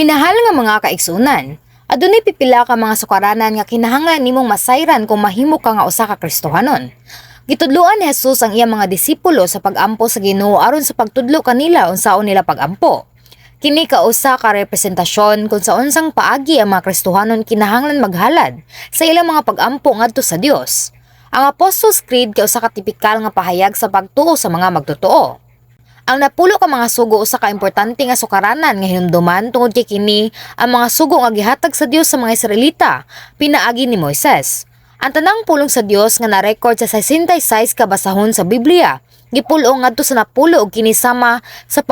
Minahal nga mga kaigsunan, adunay pipila ka mga sukaranan nga kinahanglan nimong masayran kung mahimo ka nga usa ka Kristohanon. Gitudloan ni Jesus ang iyang mga disipulo sa pag-ampo sa Ginoo aron sa pagtudlo kanila unsaon nila pag-ampo. Kini ka usa ka representasyon kung sa unsang paagi ang mga Kristohanon kinahanglan maghalad sa ilang mga pag-ampo ngadto sa Dios. Ang Apostles' Creed kay usa ka tipikal nga pahayag sa pagtuo sa mga magtotoo. Ang napulo ka mga sugo usa ka importante nga sukaranan nga hinumduman tungod kay kini ang mga sugo nga gihatag sa Dios sa mga Israelita pinaagi ni Moises. Ang tanang pulong sa Dios nga na-record sa 66 ka basahon sa Biblia gipulong ngadto sa napulo og kini sama sa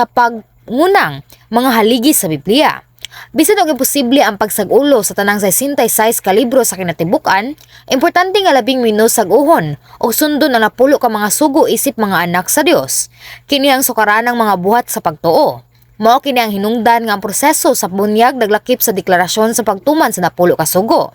pagngunang mga haligi sa Biblia. Bisan og imposible ang pagsag-ulo sa tanang 66 ka libro sa kinatibuk-an, importante nga labing minusag-uhon o sundon ang napulo ka mga sugo isip mga anak sa Dios. Kini ang sukaranang mga buhat sa pagtuo. Mao kini ang hinungdan nga ang proseso sa bunyag naglakip sa deklarasyon sa pagtuman sa napulo ka sugo.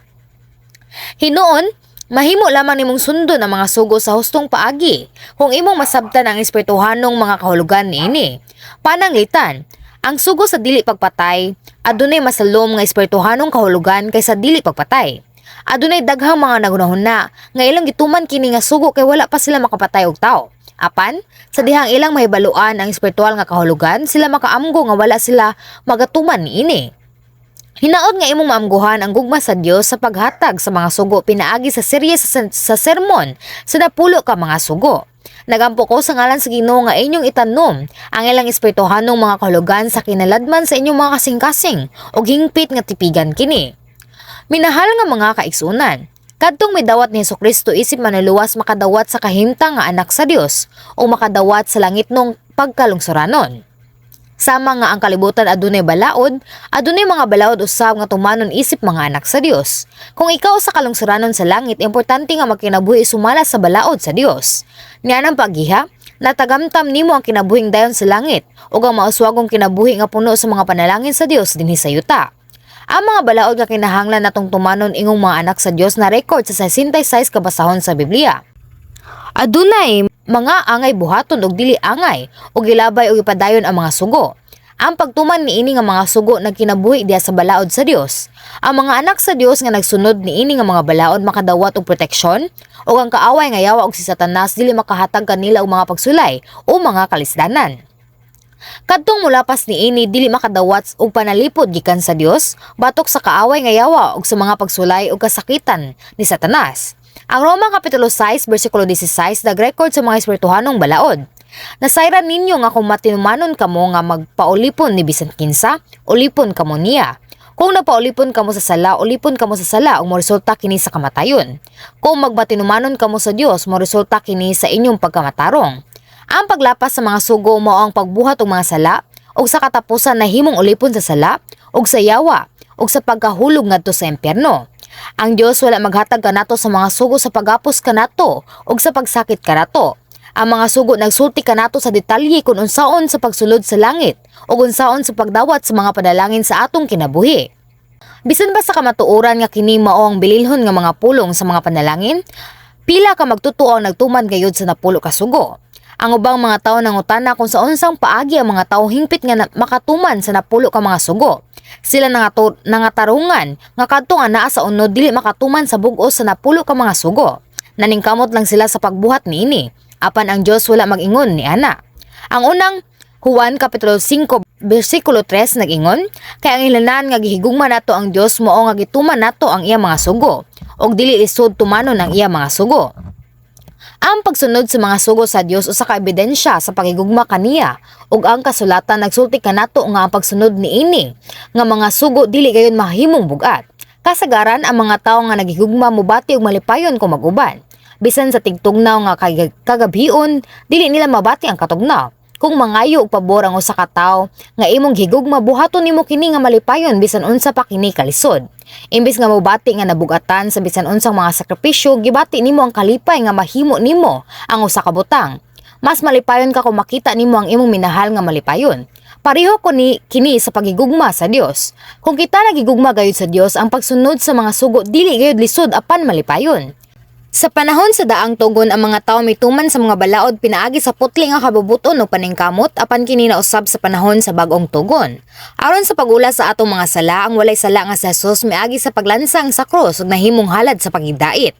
Hinuon, mahimo lamang nimong sundon ang mga sugo sa hustong paagi kung imong masabtan ang espirituhanong mga kahulugan niini. Pananglitan, ang sugo sa dili pagpatay, adunay masalom nga espirituhanong kahulugan kaysa dili pagpatay. Adunay daghang mga nagunahuna nga ilang gituman kini nga sugo kay wala pa sila makapatay og tao. Apan, sa dihang ilang mahibaluan ang espiritual nga kahulugan, sila makaamgo nga wala sila magatuman niini. Hinaot nga imong maamguhan ang gugma sa Dios sa paghatag sa mga sugo pinaagi sa serye sa sermon sa napulo ka mga sugo. Nagampo ko sa ngalan sa Ginoo nga inyong itanom ang ilang espirituhanong mga kahulugan sa kinaladman sa inyong mga kasing-kasing o hingpit nga tipigan kini. Minahal nga mga kaigsunan, kadtong midawat ni Jesucristo isip manuluwas makadawat sa kahimtang nga anak sa Dios o makadawat sa langit nung pagkalungsuranon. Sama nga ang kalibutan adunay balaod, adunay mga balaod usab nga tumanon isip mga anak sa Dios. Kung ikaw sa kalungsuranon sa langit, importante nga magkinabuhi sumala sa balaod sa Dios. Nianang pagiha, natagamtam nimo ang kinabuhing dayon sa langit ug ang mauswagong kinabuhi nga puno sa mga panalangin sa Dios dinhi sa yuta. Ang mga balaod nga kinahanglan natong tumanon ingong mga anak sa Dios na record sa 66 ka basahon sa Biblia. Adunay mga angay buhaton og dili angay ug gilabay og ipadayon ang mga sugo. Ang pagtuman niini nga mga sugo nagkinabuhi diha sa balaod sa Dios. Ang mga anak sa Dios nga nagsunod niini nga mga balaod makadawat og proteksyon ug ang kaaway nga yawa og si Satanas dili makahatag kanila og mga pagsulay o mga kalisdanan. Kadtong mulapas niini dili makadawat og panalipod gikan sa Dios batok sa kaaway nga yawa ug sa mga pagsulay ug kasakitan ni Satanas. Ang Roma Kapitulo 6, versikulo 16, nag-record sa mga espirituhanong balaod. Nasayran ninyo nga kung matinumanon kamo nga magpaulipon ni bisan kinsa, ulipon kamo niya. Kung napaulipon kamo sa sala, ulipon kamo sa sala ug moresulta kini sa kamatayon. Kung magmatinumanon kamo sa Dios, moresulta kini sa inyong pagkamatarong. Ang paglapas sa mga sugo mao ang pagbuhat og mga sala ug sa katapusan nahimong ulipon sa sala ug sa yawa ug sa pagkahulog ngadto sa impyerno. Ang Dios wala maghatag kanato sa mga sugo sa pagapos kanato ug sa pagsakit kanato. Ang mga sugo nagsulti kanato sa detalye kung unsaon sa pagsulod sa langit ug unsaon sa pagdawat sa mga panalangin sa atong kinabuhi. Bisan ba sa kamatuoran nga kini mao ang bililhon nga mga pulong sa mga panalangin, pila ka magtutuo ang nagtuman gayud sa napulo ka sugo. Ang ubang mga tawo nangutana kung sa unsang paagi ang mga tawo hingpit nga makatuman sa napulo ka mga sugo. Sila nangatarungan nga kadto nga naa sa unod dili makatuman sa bug-os sa napulo ka mga sugo. Naningkamot lang sila sa pagbuhat niini. Apan ang Dios wala mag-ingon ni ana. Ang unang Juan Kapitulo 5 versikulo 3 nag-ingon, kay ang ilanan nga gihigugma nato ang Dios mao nga gituman nato ang iya mga sugo ug dili lisod tumanon ang iya mga sugo. Ang pagsunod sa mga sugo sa Dios usa ka ebidensya sa pagigugma kaniya ug ang kasulatan nagsulti kanato nga ang pagsunod niini nga mga sugo dili gayon mahimong bugat. Kasagaran ang mga tawo nga nagigugma mobati og malipayon kung mag-uban. Bisan sa tigtugnaw nga kagabhion, dili nila mabati ang katugnaw. Kung mangayo og pabor ang usa ka tawo nga imong gihigugma buhaton nimo kini nga malipayon bisan unsa pa kini kalisod. Imbis nga mobati nga nabugatan sa bisan unsang mga sakripisyo, gibati nimo ang kalipay nga mahimo nimo ang usa ka butang. Mas malipayon ka kung makita nimo ang imong minahal nga malipayon. Pareho ko kini sa pagigugma sa Dios. Kung kita nagigugma gayud sa Dios, ang pagsunod sa mga sugo dili gayud lisod apan malipayon. Sa panahon sa daang tugon ang mga tawo mituman sa mga balaod pinaagi sa putli nga kabubuton o paningkamot apan kini nausab sa panahon sa bag-ong tugon. Aron sa pagula sa atong mga sala, ang walay sala nga si Jesus miagi sa paglansang sa krus ug nahimong halad sa pagidait.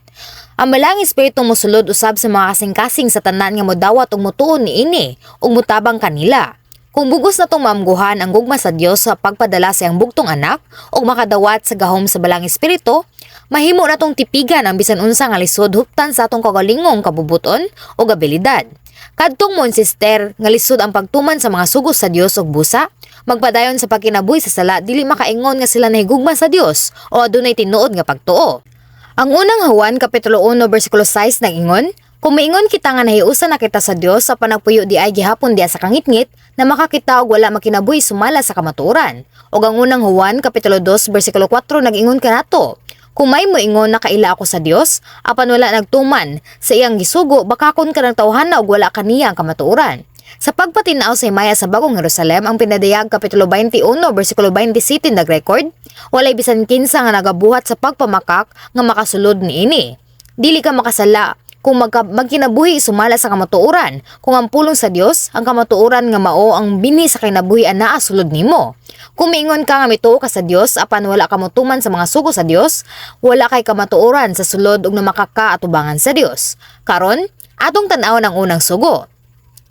Ang balang espiritu mosulod usab sa mga kasing-kasing sa tanan nga modawat ug motuon niini ug mutabang kanila. Kung bugos na itong maamguhan ang gugma sa Dios sa pagpadala sa iyang bugtong anak o makadawat sa gahom sa balang espiritu, mahimo na itong tipigan ang bisan unsa nga lisod huptan sa atong kagalingong kabubuton o abilidad. Kadtong mon sister nga lisod ang pagtuman sa mga sugos sa Dios ug busa, magpadayon sa pagkinabuhi sa sala dili makaingon nga sila nahigugma sa Dios o adunay tinuod nga pagtuo. Ang unang Juan kapitulo 1 bersikulo 6 nag-ingon, kung maingon kita nga nahiusa na kita sa Dios sa panagpuyo di ay gihapon diya sa kangitngit na makakita og wala makinabuhi sumala sa kamatuoran. Og ang unang Juan kapitulo 2 bersikulo 4 nag-ingon kanato, kung may moingon na kaila ako sa Dios, apan wala nagtuman sa iyang gisugo, bakakon ka ng tawhana og wala kaniya ang kamatuoran. Sa pagpatinaw sa Himaya sa Bagong Jerusalem, ang pinadayag kapitulo 21 bersikulo 27 nag-record, walay bisan kinsa nga nagabuhat sa pagpamakak nga makasulod niini. Dili ka makasala kung magkinabuhi sumala sa kamatuoran, kung ang pulong sa Dios, ang kamatuoran nga mao ang bini sa kinabuhian naa sulod nimo. Kung miingon ka nga mituo ka sa Dios apan wala ka motuman sa mga sugo sa Dios, wala kay kamatuoran sa sulod ug namakakaatubangan sa Dios. Karon, atong tan-awon ang unang sugo.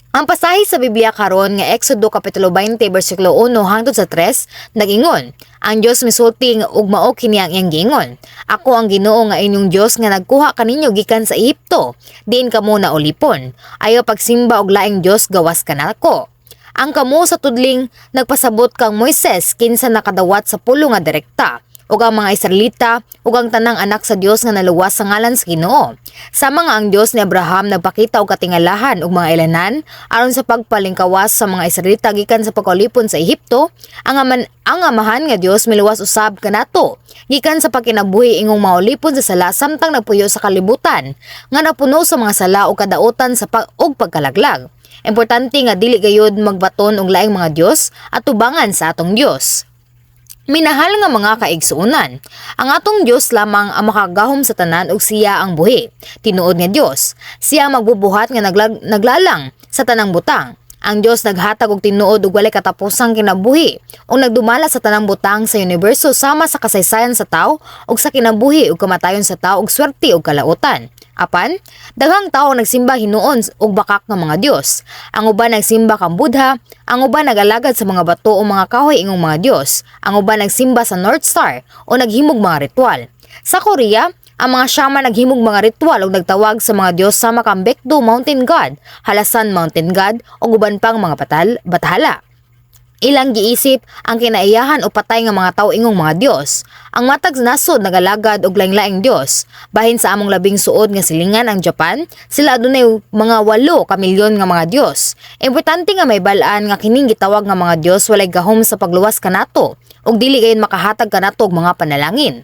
Ang pasahi sa Biblia karon nga Exodo kapitulo 20 bersikulo 1 hangtod sa 3 nag-ingon, ang Dios misulti ug mao kini ang iyang giingon. Ako ang Ginoo nga inyong Dios nga nagkuha kaninyo gikan sa Ehipto. Diin kamo na ulipon. Ayaw pagsimba og laing Dios gawas kanako. Ang kamo sa tudling nagpasabot kang Moises kinsa nakadawat sa pulo nga direkta. Ug ang mga Israelita ug ang tanang anak sa Dios nga naluwas sa ngalan sa Ginoo. Sama nga ang Dios ni Abraham nagpakita og katingalahan ug mga ilanan aron sa pagpalingkawas sa mga Israelita gikan sa pagkalipon sa Ehipto, ang amahan nga Dios miluwas usab kanato gikan sa pagkinabuhi ingong maulipon sa sala samtang nagpuyo sa kalibutan nga napuno sa mga sala ug kadaotan sa pagkalaglag. Importante nga dili gayud magbaton og laing mga Dios at tubangan sa atong Dios. Minahal nga mga kaigsuunan, ang atong Dios lamang ang makagahom sa tanan ug siya ang buhi. Tinuod nga Dios, siya magbubuhat nga naglalang sa tanang butang. Ang Dios naghatag og tinuod ug walay katapusang kinabuhi ug nagdumala sa tanang butang sa universo sama sa kasaysayan sa tawo ug sa kinabuhi ug kamatayon sa tawo ug swerte ug kalautan. Apan, daghang tawo nagsimba hinuon og bakak nga mga Dios. Ang uban nagsimba kang Buddha, ang uban nagalagad sa mga bato o mga kahoy ingong mga Dios. Ang uban nagsimba sa North Star o naghimog mga ritual. Sa Korea, ang mga shaman naghimog mga ritual ug nagtawag sa mga Dios sama kang Baekdu Mountain God, Halasan Mountain God ug uban pang mga bathala. Ilang giisip ang kinaiyahan o patay nga mga tawo ingong mga Dios. Ang matag nasod nagalagad og laing-laing Dios. Bahin sa among labing suod nga silingan ang Japan, sila adunay mga 8 ka milyon nga mga Dios. Importante nga may balaan nga kining gitawag nga mga Dios walay gahom sa pagluwas kanato ug dili gayon makahatag kanato og mga panalangin.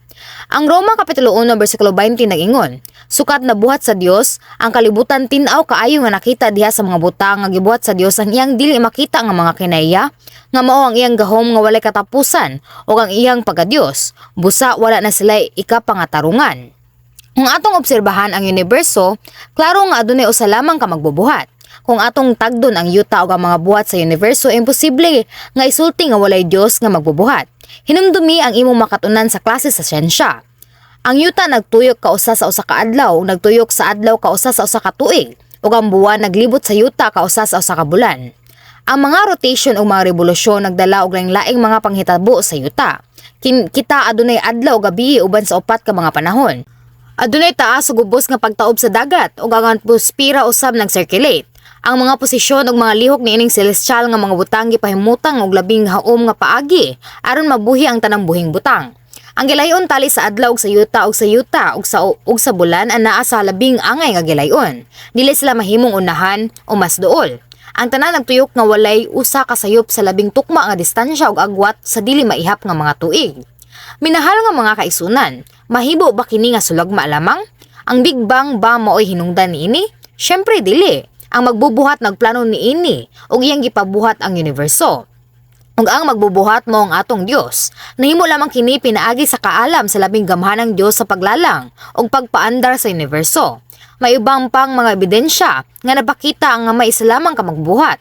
Ang Roma kapitulo 1 bersikulo 20 nag-ingon, sukat na buhat sa Dios, ang kalibutan tin-aw kaayo nga nakita diha sa mga butang nga gibuhat sa Dios ang iyang dili makita nga mga kinaiya, nga mao ang iyang gahom nga walay katapusan ug ang iyang pagka-Dios. Busa wala na sila ikapangatarungan. Kung atong obserbahan ang universo, klaro nga adunay usa lamang ka magbubuhat. Kung atong tagdon ang yuta ug ang mga buhat sa universo, imposible nga isulti nga walay Dios nga magbubuhat. Hinumdumi ang imong makatunan sa klase sa siyensya. Ang yuta nagtuyok kausa sa usa ka adlaw, nagtuyok sa adlaw kausa sa usa ka tuig, ug ang buwan naglibot sa yuta kausa sa usa ka bulan. Ang mga rotation o mga revolusyon nagdala og laing-laing mga panghitabo sa yuta. Kita adunay adlaw gabi uban sa upat ka mga panahon. Adunay taas ug ubos nga pagtaob sa dagat ug ang atmosfera usab nag-circulate. Ang mga posisyon ug mga lihok niining celestial nga mga butang gipahimutang og labing haom nga paagi aron mabuhi ang tanang buhing butang. Ang gilayon tali sa adlaw ug sa yuta ug sa bulan anaa sa labing angay nga gilayon. Dili sila mahimong unahan o mas duol. Ang tanan nagtuyok nga walay usa ka sayop sa labing tukma nga distansya ug agwat sa dili maihap nga mga tuig. Minahal nga mga kaigsunan, mahibo ba kini nga sulagma lamang? Ang Big Bang ba maoy hinungdan niini? Syempre dili. Ang magbubuhat nagplano niini ug iyang gipabuhat ang universo. ug ang magbubuhat mo ang atong Dios. Nahimo lamang kini pinaagi sa kaalam sa labing gamhanang Dios sa paglalang ug pagpaandar sa universo. May ubang pang mga ebidensya nga napakita ang nga may isa lamang ka magbuhat.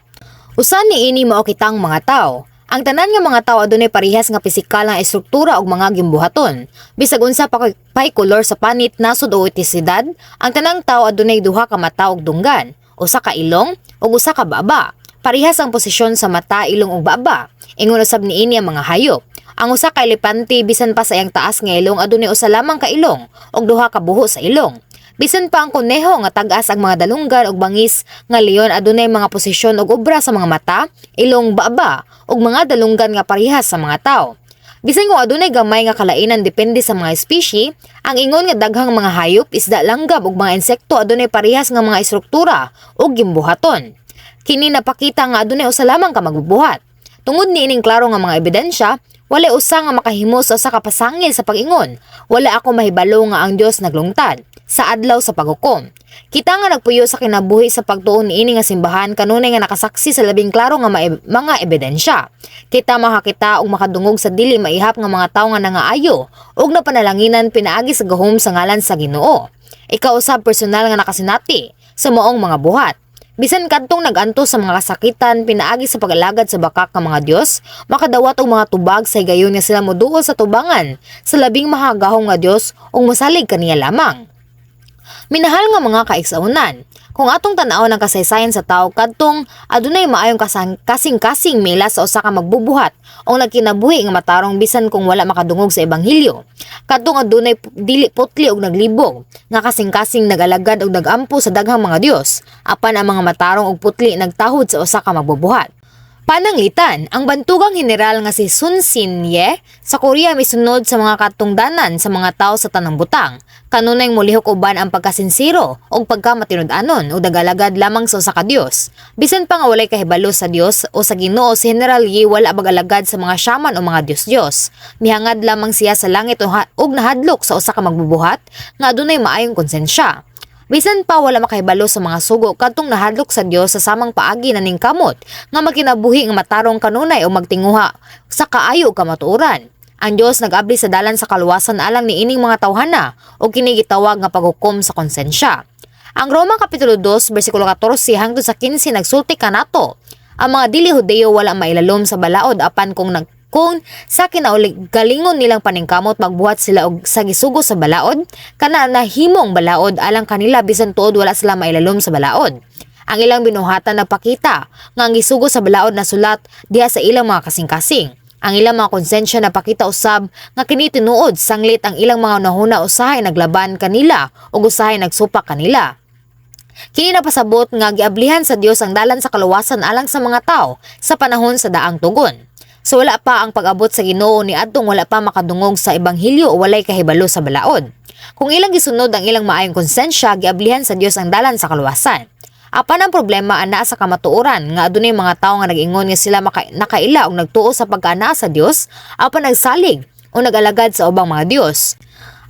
Usa niini mao kitang mga tawo. Ang tanan nga mga tawo adunay parehas nga pisikal nga estruktura ug mga gimbuhaton. Bisag unsa pa pay kolor sa panit nasod o etisidad, ang tanang tawo adunay duha ka mata ug dunggan, usa ka ilong ug usa ka baba. Parehas ang posisyon sa mata, ilong ug baba. Ingon usab niini ang mga hayop. Ang usa ka elepante bisan pa sa iyang taas nga ilong adunay usa lamang ka ilong ug duha ka buho sa ilong. Bisan pa ang kuneho nga tag-as ang mga dalunggan ug bangis nga leon adunay mga posisyon ug obra sa mga mata, ilong, baba ug mga dalunggan nga parehas sa mga tawo. Bisan kung adunay gamay nga kalainan depende sa mga species, ang ingon nga daghang mga hayop, isda, langgam ug mga insekto adunay parehas nga mga estruktura ug gimbuhaton. Kini napakita nga adunay usa lamang ka magbubuhat. Tungod niining klaro nga mga ebidensya, wala usa nga makahimo sa usa ka pasangil sa pag-ingon. Wala ako mahibalo nga ang Dios naglungtad sa adlaw sa paghukom. Kita nga nagpuyo sa kinabuhi sa pagtuon niini nga simbahan kanunay nga nakasaksi sa labing klaro nga mga ebidensya. Kita makakita og makadungog sa dili maihap nga mga tawo nga nangaayo ug napanalanginan pinaagi sa gahom sa ngalan sa Ginoo. Ikaw usab personal nga nakasinati sa maong mga buhat. Bisan kadtong nag-anto sa mga kasakitan pinaagi sa pag-alagad sa bakak nga mga Dios, makadawat og mga tubag sa higayon nga sila moduol sa tubangan sa labing mahagahong nga Dios ug mosalig kaniya lamang. Minahal nga mga kaigsuonan, kung atong tan-aw ng kasaysayan sa tao kadtong adunay maayong kasing-kasing mila sa usa ka magbubuhat o nagkinabuhi nga matarong bisan kung wala makadungog sa ebanghelyo. Kadtong adunay dili putli og naglibog nga kasing-kasing nagalagad og nagampo sa daghang mga Dios, apan ang mga matarong og putli nagtahod sa usa ka magbubuhat. Pananglitan, ang bantugang general nga si Sun Sin-ye sa Korea misunod sa mga katungdanan sa mga tao sa tanang butang. Kanunay molihok uban ang pagkasinsiro o pagkamatinud-anon o dagalagad lamang sa usa ka Dios. Bisan pa nga walay kahibalo sa Dios o sa Ginoo, si General Yi wala bagalagad sa mga shaman o mga Dios-Dios. Mihangad lamang siya sa langit ug nahadlok sa usa ka magbubuhat nga adunay maayong konsensya. Bisan pa wala makahibalo sa mga sugo kadtong nahadlok sa Dios sa samang paagi na ning kamot nga magkinabuhi nga matarong kanunay o magtinguha sa kaayo ug kamatuoran. Ang Dios nag-abli sa dalan sa kaluwasan alang niining mga tawhana o kini gitawag nga paghukom sa konsensya. Ang Roma kapitulo 2 bersikulo 14 hangtod sa 15 nagsulti kanato, ang mga dili Hudeo wala mailalom sa balaod apan kung sa kinaugalingon nilang paningkamot magbuhat sila og sa gisugo sa balaod, kana nahimong balaod alang kanila bisan tuod wala sila mailalom sa balaod. Ang ilang binuhatan nagpakita nga ang gisugo sa balaod na sulat diha sa ilang mga kasing-kasing. Ang ilang mga konsensya napakita usab nga kini tinuod sanglit ang ilang mga nahuna usahay naglaban kanila ug usahay nagsupak kanila. Kini napasabot nga giablihan sa Dios ang dalan sa kaluwasan alang sa mga tao sa panahon sa daang tugon. So wala pa ang pag-abot sa Ginoo ni adtong wala pa makadungog sa ebanghelyo o walay kahibalo sa balaod. Kung ilang gisunod ang ilang maayong konsensya, giablihan sa Dios ang dalan sa kaluwasan. Apan ang problema ana sa kamatuoran nga adunay mga tawo nga nag-ingon nga sila nakaila og nagtuo sa pag-ana sa Dios apan nagsalig o nag-alagad sa ubang mga Dios.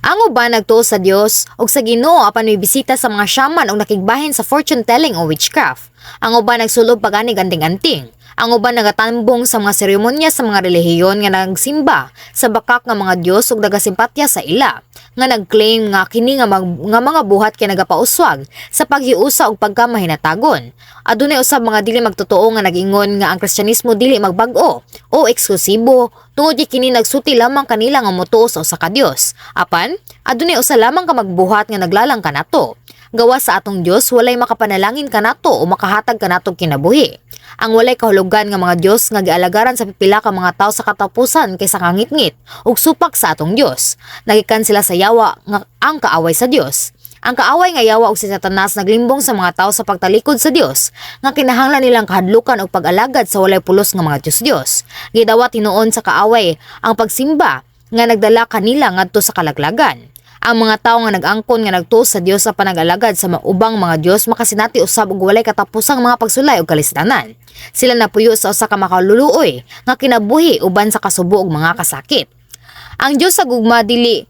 Ang uban nagtuo sa Dios ug sa Ginoo apan may bisita sa mga shaman o nakigbahin sa fortune telling o witchcraft. Ang uban nagsulob pagani anting-anting. Ang uban nagatambong sa mga seremonya sa mga relihiyon nga nagsimba sa bakak nga mga Dios ug nagasimpatya sa ila, nga nagclaim nga kini nga mga buhat kay nagapauswag sa paghiusa ug pagkamahinatagon. Adunay usab mga dili magtotoo nga nag-ingon nga ang Kristyanismo dili magbag-o o eksklusibo tungod kini nagsuti lamang kanila nga motuo sa usa ka Dios. Apan adunay usa lamang ka magbuhat nga naglalang kanato. Gawa sa atong Dios walay makapanalangin kanato o makahatag kanato kinabuhi. Ang walay kahulugan nga mga Dios nga gialagaran sa pipila ka mga tawo sa katapusan kaysa kangit-ngit ug supak sa atong Dios. Nagikan sila sa yawa nga ang kaaway sa Dios. Ang kaaway nga yawa ug si Satanas naglimbong sa mga tawo sa pagtalikod sa Dios nga kinahanglan nilang kahadlukan ug pag-alagad sa walay pulos nga mga Dios-Dios. Gidawat tinuon sa kaaway ang pagsimba nga nagdala kanila ngadto sa kalaglagan. Ang mga tawo nga nag-angkon nga nagtuo sa Dios sa panag-alagad sa ubang mga Dios makasinati usab og walay katapusang mga pagsulay ug kalisdanan. Sila napuyo sa usa ka makaluluoy nga kinabuhi uban sa kasubo ug mga kasakit. Ang Dios sa gugma dili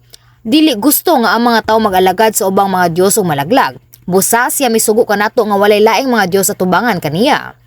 gusto nga ang mga tawo mag-alagad sa ubang mga Dios ug malaglag. Busa siya misugo kanato nga walay laing mga Dios sa tubangan kaniya.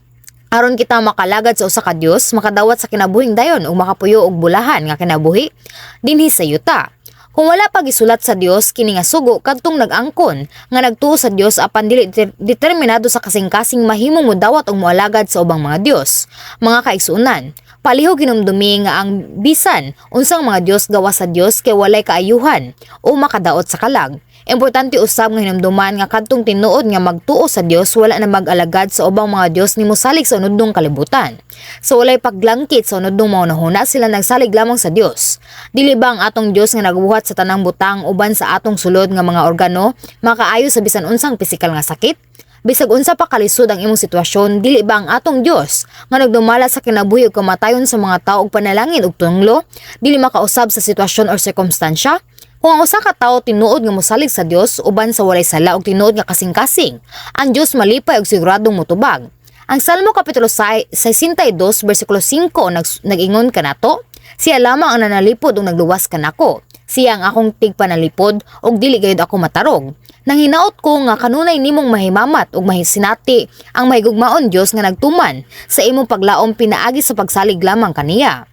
Aron kita makalagad sa usa ka Dios, makadawat sa kinabuhing dayon ug makapuyo og bulahan nga kinabuhi dinhi sa yuta. Kung wala pa gisulat sa Dios kini nga sugo kadtong nag-angkon nga nagtuo sa Dios apan dili determinado sa kasing-kasing mahimong modawat og moalagad sa ubang mga Dios. Mga kaigsuonan, palihog hinumdumi nga ang bisan unsang mga Dios gawa sa Dios kay walay kaayuhan o makadaot sa kalag. Importante usab nga hinumduman nga kadtong tinuod nga magtuo sa Dios wala na mag-alagad sa ubang mga Dios nimo salig sa unudong kalibutan. Sa walay paglangkit sa unudong maunahuna sila nagsalig lamang sa Dios. Dili ba ang atong Dios nga nagbuhat sa tanang butang uban sa atong sulod nga mga organo makaayo sa bisan unsang pisikal nga sakit? Bisag unsa pa kalisod ang imong sitwasyon, dili ba ang atong Dios nga nagdumala sa kinabuhi ug kamatayon sa mga tawo og panalangin ug tunglo, dili makausab sa sitwasyon or sirkumstansya? Kung ang usa ka tawo tinuod nga mosalig sa Dios uban sa walay sala ug tinuod nga kasing-kasing, ang Dios malipay ug siguradong motubag. Ang Salmo kapitulo 62 bersikulo 5 nag-ingon kanato, siya lamang ang nanalipod ug nagluwas kanako. Siya ang akong tigpanalipod ug dili gayud ako matarog. Nang hinaot ko nga kanunay nimong mahimamat ug mahisinati ang mahigugmaon Dios nga nagtuman sa imong paglaom pinaagi sa pagsalig lamang kaniya.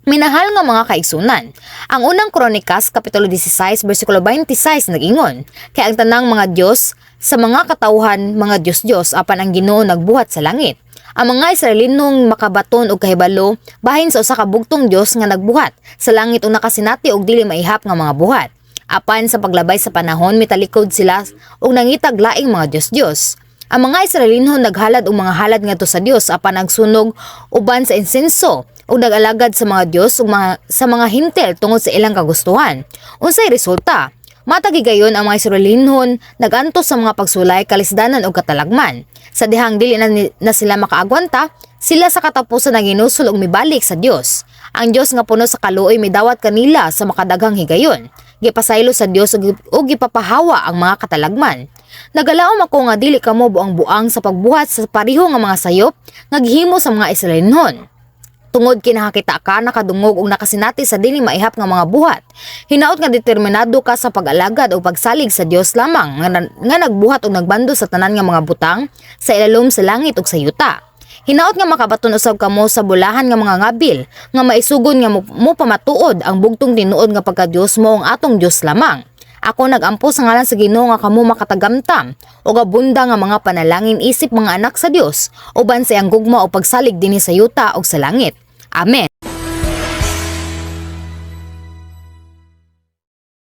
Minahal nga mga kaigsunan, ang unang Kronikas kapitulo 16 bersikulo 26 nag-ingon, kay ang tanang mga Dios sa mga katawhan mga Dios apan ang Ginoo nagbuhat sa langit. Ang mga Israelinong makabaton og kahibalo bahin sa usa ka bugtong Dios nga nagbuhat sa langit ug nakasinati og dili maihap nga mga buhat. Apan sa paglabay sa panahon mitalikod sila ug nangitag laing mga Dios. Ang mga Israelinhon naghalad og mga halad ngadto sa Dios apan nagsunog uban sa insenso ug nag-alagad sa mga Dios ug sa mga hintel tungod sa ilang kagustuhan. Unsay resulta? Matagi gayon ang mga Israelinhon nagantos sa mga pagsulay, kalisdanan ug katalagman. Sa dihang dili na sila makaagwanta, sila sa katapusan naginusol og mibalik sa Dios. Ang Dios nga puno sa kaluoy midawat kanila sa makadaghang higayon. Gipasaylo sa Dios ug gipapahawa ang mga katalagman. Nagalaom ako nga dili kamo buang-buang sa pagbuhat sa pareho nga mga sayop nga gihimo sa mga Israelinhon. Tungod kinakita ka nakadungog ug nakasinati sa dili maihap nga mga buhat. Hinaot nga determinado ka sa pag-alagad o pagsalig sa Dios lamang nga nagbuhat ug nagbando sa tanan nga mga butang sa ilalom sa langit ug sa yuta. Hinaot nga makabaton usab kamo sa bulahan nga mga ngabil nga maisugon nga mo pamatuod ang bugtong tinuod nga pagka Dios mo ang atong Dios lamang. Ako nagampo sa ngalan sa Ginoo nga kamo makatagamtam o gabunda nga mga panalangin isip mga anak sa Dios uban sa iyang gugma o pagsalig dinhi sa yuta o sa langit. Amen.